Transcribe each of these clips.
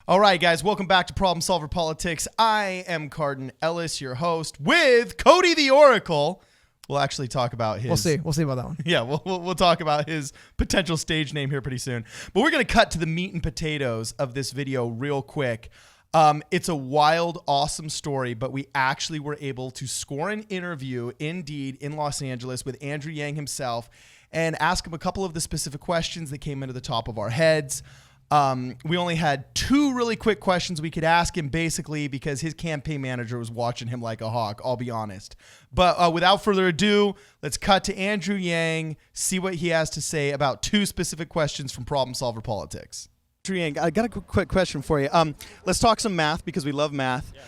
All right, guys, welcome back to Problem Solver Politics. I am Cardin Ellis, your host, with Cody the Oracle. We'll actually talk about his... We'll see about that one. Yeah, we'll talk about his potential stage name here pretty soon. But we're going to cut to the meat and potatoes of this video real quick. It's a wild, awesome story, but we actually were able to score an interview, indeed, in Los Angeles with Andrew Yang himself and ask him a couple of the specific questions that came into the top of our heads. We only had two really quick questions we could ask him, basically because his campaign manager was watching him like a hawk, I'll be honest. But without further ado, let's cut to Andrew Yang, see what he has to say about two specific questions from Problem Solver Politics. Andrew Yang, I got a quick question for you. Let's talk some math because we love math. Yeah.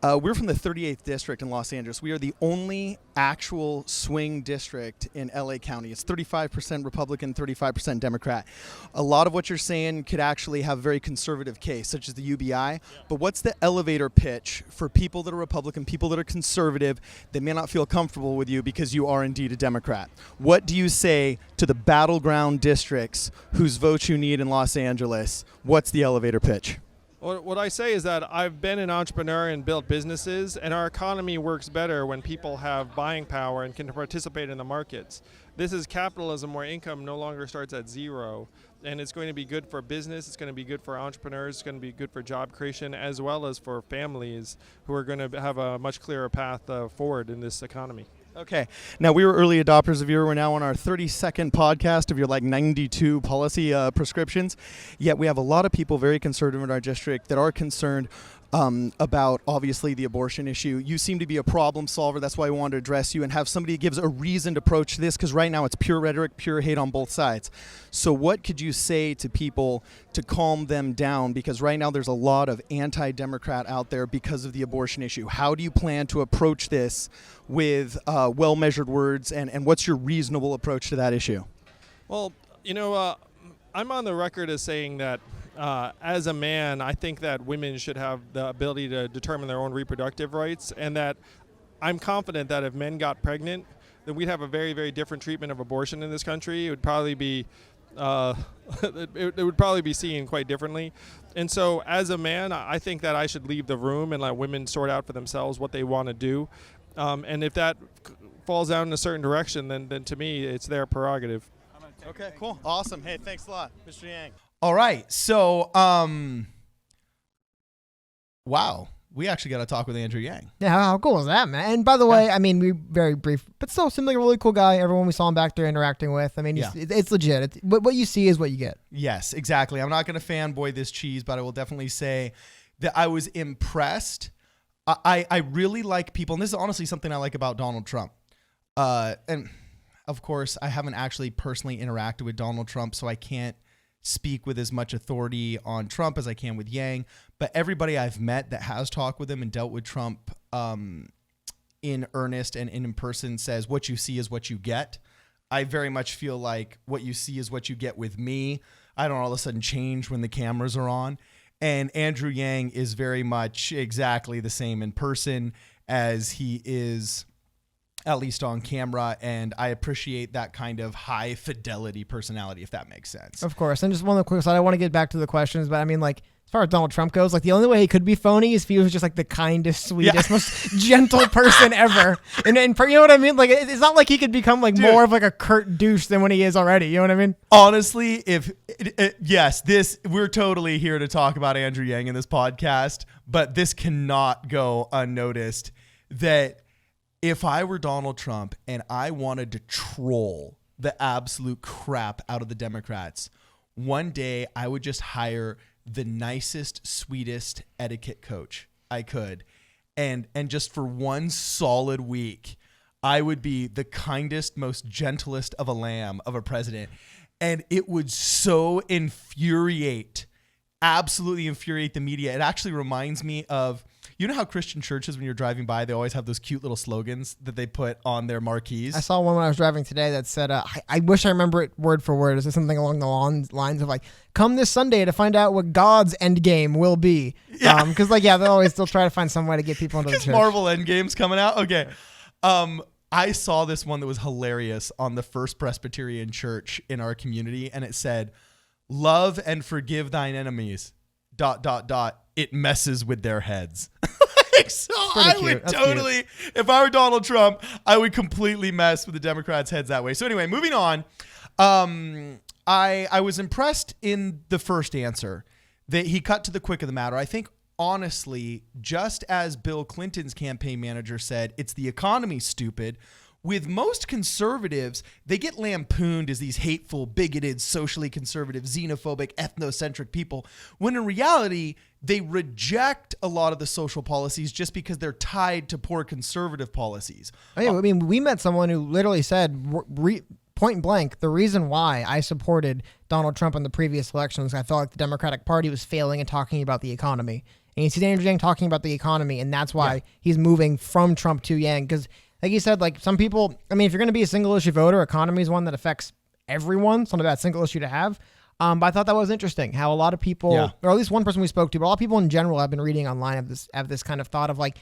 We're from the 38th district in Los Angeles. We are the only actual swing district in LA County. It's 35% Republican, 35% Democrat. A lot of what you're saying could actually have a very conservative case, such as the UBI. Yeah. But what's the elevator pitch for people that are Republican, people that are conservative, that may not feel comfortable with you because you are indeed a Democrat? What do you say to the battleground districts whose votes you need in Los Angeles? What's the elevator pitch? What I say is that I've been an entrepreneur and built businesses, and our economy works better when people have buying power and can participate in the markets. This is capitalism where income no longer starts at zero, and it's going to be good for business, it's going to be good for entrepreneurs, it's going to be good for job creation, as well as for families who are going to have a much clearer path forward in this economy. Okay. Now, we were early adopters of you. We're now on our 32nd podcast of your 92 policy prescriptions. Yet we have a lot of people very conservative in our district that are concerned about, obviously, the abortion issue. You seem to be a problem solver. That's why I wanted to address you and have somebody who gives a reasoned approach to this, because right now it's pure rhetoric, pure hate on both sides. So what could you say to people to calm them down? Because right now there's a lot of anti-Democrat out there because of the abortion issue. How do you plan to approach this with well-measured words, and what's your reasonable approach to that issue? Well, I'm on the record as saying that as a man, I think that women should have the ability to determine their own reproductive rights, and that I'm confident that if men got pregnant, then we'd have a very, very different treatment of abortion in this country. It would probably be it would probably be seen quite differently. And so as a man, I think that I should leave the room and let women sort out for themselves what they want to do. And if that falls down in a certain direction, then to me, it's their prerogative. Okay, cool. Awesome. Hey, thanks a lot, Mr. Yang. All right. So, wow. We actually got to talk with Andrew Yang. Yeah, how cool is that, man? And by the way, I mean, we very brief, but still seemed like a really cool guy. Everyone we saw him back there interacting with. I mean, it's legit. What you see is what you get. Yes, exactly. I'm not going to fanboy this cheese, but I will definitely say that I was impressed. I really like people, and this is honestly something I like about Donald Trump. And of course, I haven't actually personally interacted with Donald Trump, so I can't speak with as much authority on Trump as I can with Yang. But everybody I've met that has talked with him and dealt with Trump in earnest and in person says what you see is what you get. I very much feel like what you see is what you get with me. I don't all of a sudden change when the cameras are on. And Andrew Yang is very much exactly the same in person as he is at least on camera, and I appreciate that kind of high fidelity personality, if that makes sense. Of course. And just one quick side, I want to get back to the questions, but I mean, like, as far as Donald Trump goes, like, the only way he could be phony is if he was just like the kindest, sweetest, most gentle person ever. And you know what I mean? Like, it's not like he could become like more of like a curt douche than when he is already. You know what I mean? Honestly, we're totally here to talk about Andrew Yang in this podcast, but this cannot go unnoticed that if I were Donald Trump and I wanted to troll the absolute crap out of the Democrats, one day I would just hire the nicest, sweetest etiquette coach I could. And just for one solid week, I would be the kindest, most gentlest of a lamb of a president. And it would so absolutely infuriate the media. It actually reminds me of, you know how Christian churches, when you're driving by, they always have those cute little slogans that they put on their marquees? I saw one when I was driving today that said, I wish I remember it word for word. Is it something along the lines of like, come this Sunday to find out what God's end game will be? Yeah. Because they'll try to find some way to get people into the church. Marvel Endgame's coming out? Okay. I saw this one that was hilarious on the First Presbyterian Church in our community, and it said, love and forgive thine enemies. It messes with their heads. So Pretty I cute. would That's totally, if I were Donald Trump, I would completely mess with the Democrats' heads that way. So anyway, moving on. I was impressed in the first answer that he cut to the quick of the matter. I think, honestly, just as Bill Clinton's campaign manager said, it's the economy, stupid. With most conservatives, they get lampooned as these hateful, bigoted, socially conservative, xenophobic, ethnocentric people, when in reality, they reject a lot of the social policies just because they're tied to poor conservative policies. I mean, we met someone who literally said, point blank, the reason why I supported Donald Trump in the previous elections, I felt like the Democratic Party was failing and talking about the economy. And you see Andrew Yang talking about the economy, and that's why he's moving from Trump to Yang. Because, like you said, like some people, I mean, if you're going to be a single issue voter, economy is one that affects everyone. It's not a bad single issue to have. But I thought that was interesting how a lot of people, or at least one person we spoke to, but a lot of people in general have been reading online have this kind of thought of like,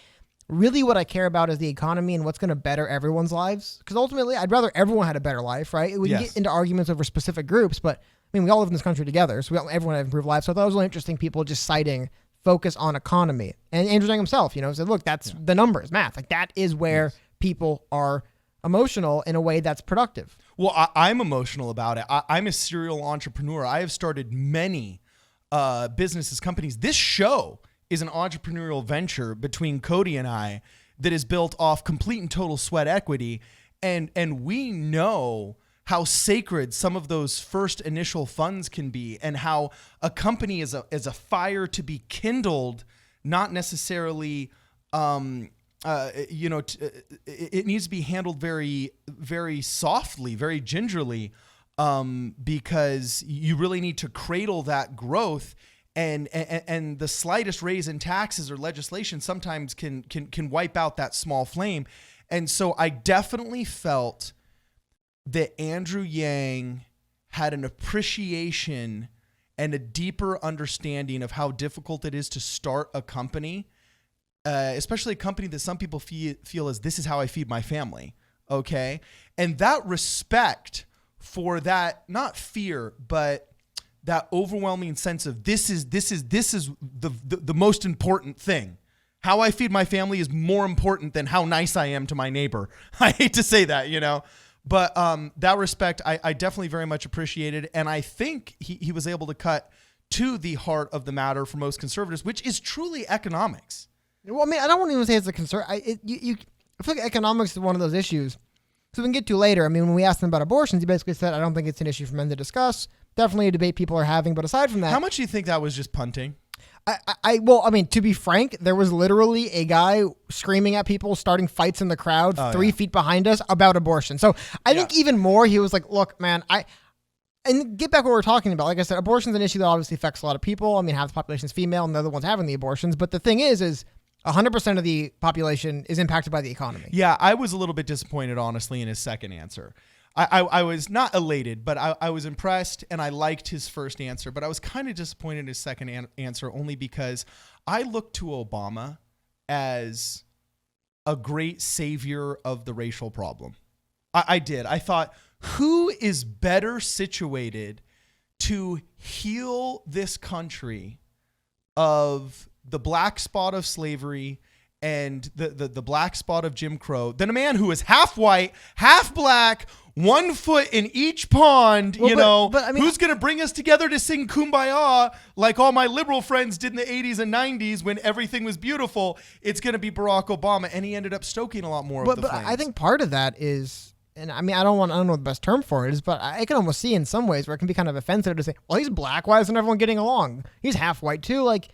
really what I care about is the economy and what's going to better everyone's lives. Because ultimately, I'd rather everyone had a better life, right? We can get into arguments over specific groups, but I mean, we all live in this country together, so everyone have improved lives. So I thought it was really interesting, people just citing focus on economy. And Andrew Yang himself, said, look, that's the numbers, math. Like that is where people are emotional in a way that's productive. Well, I'm emotional about it. I'm a serial entrepreneur. I have started many businesses, companies. This show is an entrepreneurial venture between Cody and I that is built off complete and total sweat equity. And we know how sacred some of those first initial funds can be, and how a company is a fire to be kindled, not necessarily, it needs to be handled very, very softly, very gingerly, because you really need to cradle that growth. And the slightest raise in taxes or legislation sometimes can wipe out that small flame. And so I definitely felt that Andrew Yang had an appreciation and a deeper understanding of how difficult it is to start a company, especially a company that some people feel as this is how I feed my family. Okay. And that respect for that, not fear, but that overwhelming sense of this is the most important thing. How I feed my family is more important than how nice I am to my neighbor. I hate to say that, but that respect I definitely very much appreciated. And I think he was able to cut to the heart of the matter for most conservatives, which is truly economics. Well, I mean, I don't want to even say it's a concern. I feel like economics is one of those issues. So we can get to later. I mean, when we asked him about abortions, he basically said, I don't think it's an issue for men to discuss. Definitely a debate people are having. But aside from that, how much do you think that was just punting? Well, I mean, to be frank, there was literally a guy screaming at people, starting fights in the crowd 3 feet behind us about abortion. So I think even more, he was like, look, man, and get back what we're talking about. Like I said, abortion's an issue that obviously affects a lot of people. I mean, half the population is female and they're the ones having the abortions. But the thing is 100% of the population is impacted by the economy. Yeah, I was a little bit disappointed, honestly, in his second answer. I was not elated, but I was impressed, and I liked his first answer. But I was kind of disappointed in his second answer, only because I looked to Obama as a great savior of the racial problem. I did. I thought, who is better situated to heal this country of the black spot of slavery and the black spot of Jim Crow than a man who is half white, half black, 1 foot in each pond, but I mean, who's going to bring us together to sing Kumbaya like all my liberal friends did in the 80s and 90s when everything was beautiful? It's going to be Barack Obama, and he ended up stoking a lot more of the flames. But I think part of that is, and I mean, I don't know what the best term for it is, but I can almost see in some ways where it can be kind of offensive to say, well, he's black, why isn't everyone getting along? He's half white too, like...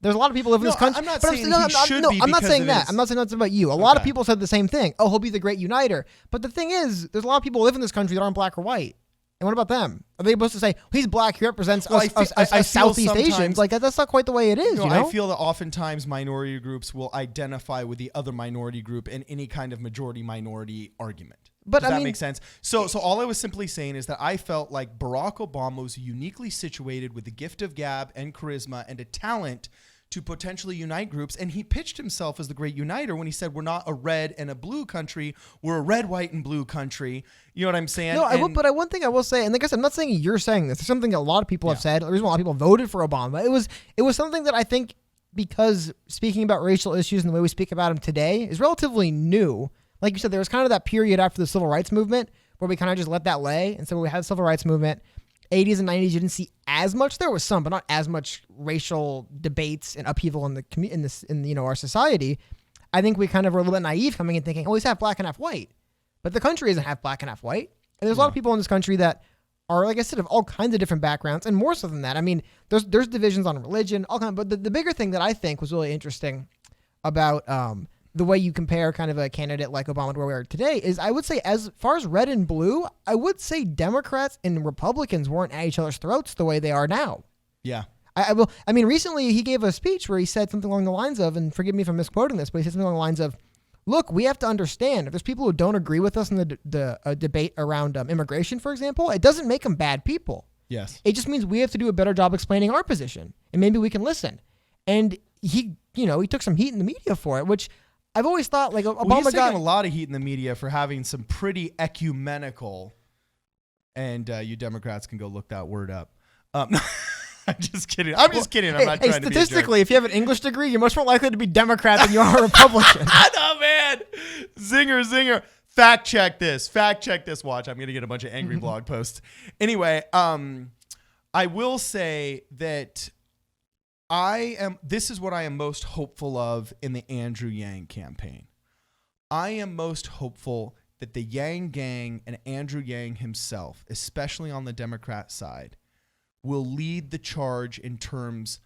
There's a lot of people live in this country. I'm not saying he should be. I'm not saying that. His... I'm not saying that's about you. A lot of people said the same thing. Oh, he'll be the great uniter. But the thing is, there's a lot of people who live in this country that aren't black or white. And what about them? Are they supposed to say, well, he's black, he represents us Southeast Asians? Like, that's not quite the way it is, I feel that oftentimes minority groups will identify with the other minority group in any kind of majority-minority argument. But Does that make sense? So all I was simply saying is that I felt like Barack Obama was uniquely situated with the gift of gab and charisma and a talent to potentially unite groups. And he pitched himself as the great uniter when he said, we're not a red and a blue country. We're a red, white, and blue country. You know what I'm saying? No, but one thing I will say, and like I said, I'm not saying you're saying this. It's something that a lot of people have said. The reason why a lot of people voted for Obama. It was something that I think, because speaking about racial issues and the way we speak about them today is relatively new. Like you said, there was kind of that period after the civil rights movement where we kind of just let that lay. And so we had the civil rights movement. 80s and 90s, you didn't see as much. There was some, but not as much racial debates and upheaval in our society. I think we kind of were a little bit naive coming in thinking, oh, it's half black and half white. But the country isn't half black and half white. And there's a lot of people in this country that are, like I said, of all kinds of different backgrounds, and more so than that. I mean, there's divisions on religion, all kinds. But the bigger thing that I think was really interesting about the way you compare kind of a candidate like Obama to where we are today is, I would say, as far as red and blue, I would say Democrats and Republicans weren't at each other's throats the way they are now. Yeah. I mean, recently he gave a speech where he said something along the lines of, and forgive me if I'm misquoting this, but he said something along the lines of, look, we have to understand if there's people who don't agree with us in the debate around immigration, for example, it doesn't make them bad people. Yes. It just means we have to do a better job explaining our position, and maybe we can listen. And he took some heat in the media for it, which I've always thought, like, Obama he's got taking a lot of heat in the media for having some pretty ecumenical, and you Democrats can go look that word up. I'm just kidding. I'm not trying to be a jerk. Statistically, if you have an English degree, you're much more likely to be Democrat than you are a Republican. Oh, man. Zinger. Fact check this. Watch. I'm going to get a bunch of angry blog posts. Anyway, I will say that this is what I am most hopeful of in the Andrew Yang campaign. I am most hopeful that the Yang gang and Andrew Yang himself, especially on the Democrat side, will lead the charge in terms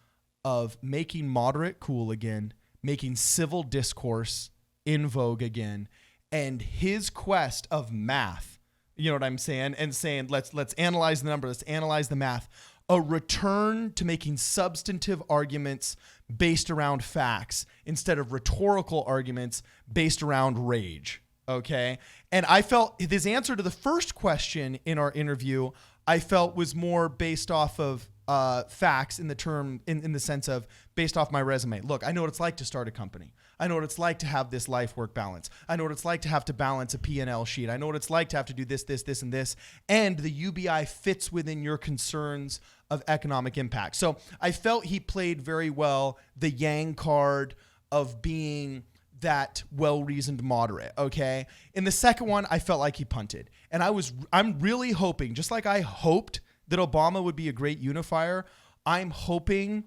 of making moderate cool again, making civil discourse in vogue again, and his quest of math, you know what I'm saying, and saying, let's analyze the number, let's analyze the math, a return to making substantive arguments based around facts instead of rhetorical arguments based around rage, okay? And I felt his answer to the first question in our interview, I felt was more based off of facts in the sense of based off my resume. Look, I know what it's like to start a company. I know what it's like to have this life-work balance. I know what it's like to have to balance a P&L sheet. I know what it's like to have to do this, and this. And the UBI fits within your concerns of economic impact. So I felt he played very well the Yang card of being that well-reasoned moderate, okay? In the second one, I felt like he punted. And I'm really hoping, just like I hoped that Obama would be a great unifier, I'm hoping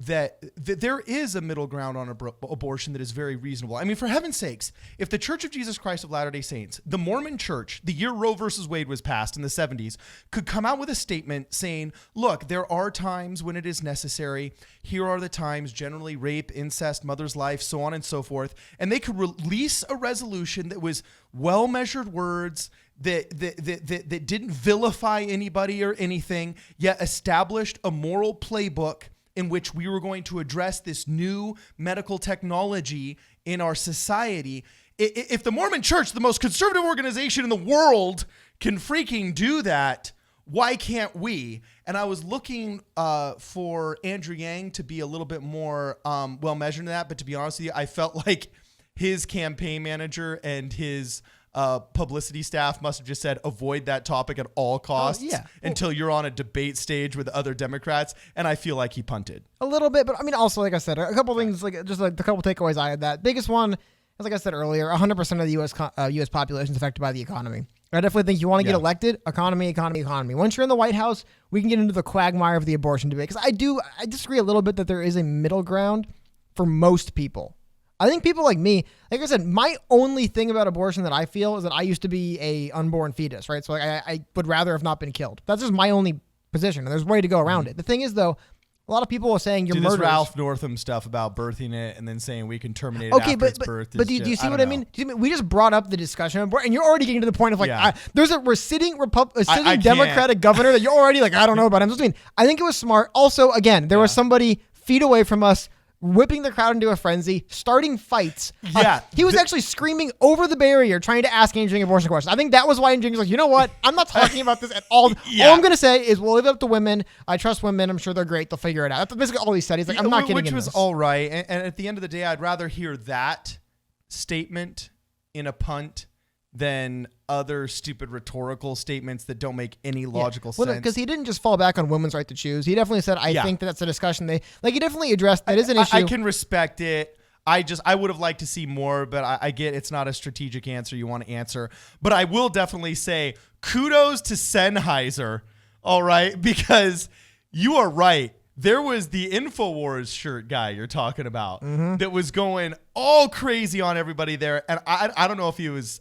that there is a middle ground on abortion that is very reasonable. I mean, for heaven's sakes, if the Church of Jesus Christ of Latter-day Saints, the Mormon Church, the year Roe versus Wade was passed in the 70s, could come out with a statement saying, look, there are times when it is necessary. Here are the times, generally rape, incest, mother's life, so on and so forth. And they could release a resolution that was well-measured words, that didn't vilify anybody or anything, yet established a moral playbook in which we were going to address this new medical technology in our society. If the Mormon Church, the most conservative organization in the world, can freaking do that, why can't we? And I was looking for Andrew Yang to be a little bit more well-measured in that, but to be honest with you, I felt like his campaign manager and his publicity staff must have just said, avoid that topic at all costs until you're on a debate stage with other Democrats. And I feel like he punted a little bit, but I mean, also, like I said, a couple things, like just like the couple takeaways I had. That biggest one is, like I said earlier, 100% of the U.S. population is affected by the economy. I definitely think you want to get elected, economy. Once you're in the White House, we can get into the quagmire of the abortion debate. Because I disagree a little bit that there is a middle ground for most people. I think people like me, like I said, my only thing about abortion that I feel is that I used to be a unborn fetus, right? So I would rather have not been killed. That's just my only position, and there's a way to go around it. The thing is, though, a lot of people are saying you're murderers. This Ralph Northam stuff about birthing it and then saying we can terminate it after its birth. But do you see what I mean? We just brought up the discussion of abortion, and you're already getting to the point of like, we're sitting Democratic governor that you're already like, I don't know about him. I think it was smart. Also, again, there was somebody feet away from us whipping the crowd into a frenzy, starting fights. Yeah. He was actually screaming over the barrier trying to ask Andrew Yang abortion questions. I think that was why Andrew Yang was like, you know what? I'm not talking about this at all. Yeah. All I'm going to say is we'll leave it up to women. I trust women. I'm sure they're great. They'll figure it out. That's basically all he said. He's like, I'm not getting Which into was this. all right. And at the end of the day, I'd rather hear that statement in a punt than other stupid rhetorical statements that don't make any logical sense. Because he didn't just fall back on women's right to choose. He definitely said, I think that's a discussion he definitely addressed. That is an issue. I can respect it. I would have liked to see more, but I get it's not a strategic answer you want to answer. But I will definitely say kudos to Sennheiser, all right? Because you are right. There was the InfoWars shirt guy you're talking about that was going all crazy on everybody there. And I don't know if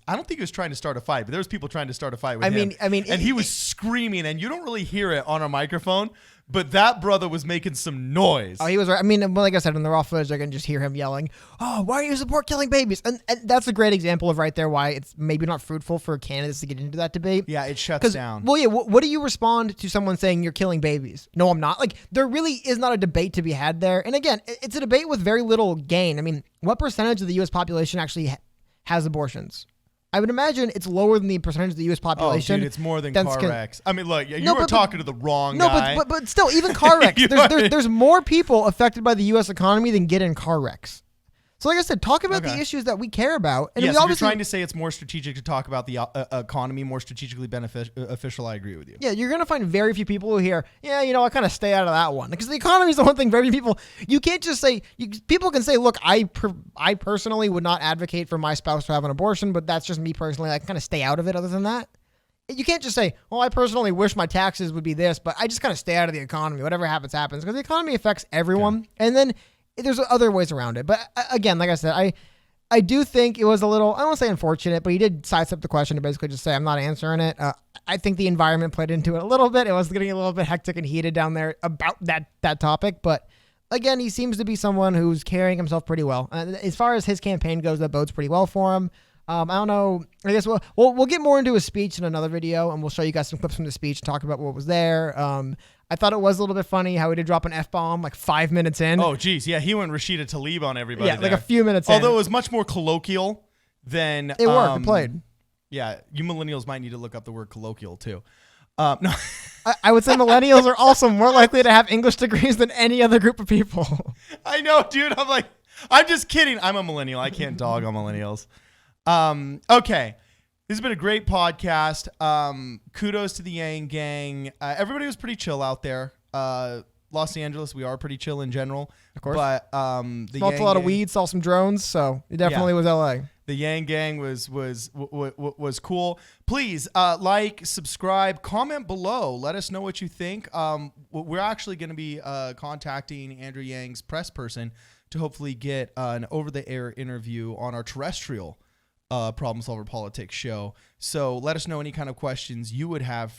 I don't think he was trying to start a fight, but there was people trying to start a fight with him. And he was screaming, and you don't really hear it on a microphone, but that brother was making some noise. Oh, he was right. I mean, like I said, in the raw footage, I can just hear him yelling, oh, why do you support killing babies? And that's a great example of right there why it's maybe not fruitful for candidates to get into that debate. Yeah, it shuts down. Well, yeah, what do you respond to someone saying you're killing babies? No, I'm not. Like, there really is not a debate to be had there. And again, it's a debate with very little gain. I mean, what percentage of the U.S. population actually has abortions? I would imagine it's lower than the percentage of the U.S. population. Oh, dude, it's more than car wrecks. I mean, look, you were talking to the wrong guy. No, but still, even car wrecks. There's more people affected by the U.S. economy than get in car wrecks. So like I said, talk about the issues that we care about. And yes, if you're trying to say it's more strategic to talk about the economy, more strategically beneficial, I agree with you. Yeah, you're going to find very few people who hear, I kind of stay out of that one. Because the economy is the one thing very few people, you can't just say, people can say, look, I personally would not advocate for my spouse to have an abortion, but that's just me personally. I kind of stay out of it other than that. You can't just say, well, I personally wish my taxes would be this, but I just kind of stay out of the economy. Whatever happens, happens. Because the economy affects everyone. Okay. And then there's other ways around it. But again, like I said, I do think it was a little, I don't want to say unfortunate, but he did sidestep the question to basically just say, I'm not answering it. I think the environment played into it a little bit. It was getting a little bit hectic and heated down there about that topic. But again, he seems to be someone who's carrying himself pretty well. As far as his campaign goes, that bodes pretty well for him. I don't know. I guess we'll get more into his speech in another video, and we'll show you guys some clips from the speech, talk about what was there. I thought it was a little bit funny how he did drop an F-bomb like 5 minutes in. Oh, geez. Yeah, he went Rashida Tlaib on everybody. Yeah, like a few minutes in. Although it was much more colloquial than... It worked. It played. Yeah, you millennials might need to look up the word colloquial, too. No. I would say millennials are also more likely to have English degrees than any other group of people. I know, dude. I'm just kidding. I'm a millennial. I can't dog on millennials. Okay. This has been a great podcast. Kudos to the Yang Gang. Everybody was pretty chill out there. Los Angeles, we are pretty chill in general. Of course. But smoked a lot of weed, saw some drones, so it definitely was LA. The Yang Gang was cool. Please subscribe, comment below. Let us know what you think. We're actually going to be contacting Andrew Yang's press person to hopefully get an over-the-air interview on our terrestrial Problem Solver Politics show. So let us know any kind of questions you would have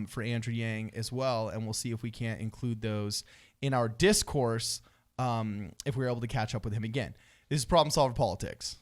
for Andrew Yang as well, and we'll see if we can't include those in our discourse if we're able to catch up with him again. This is Problem Solver Politics.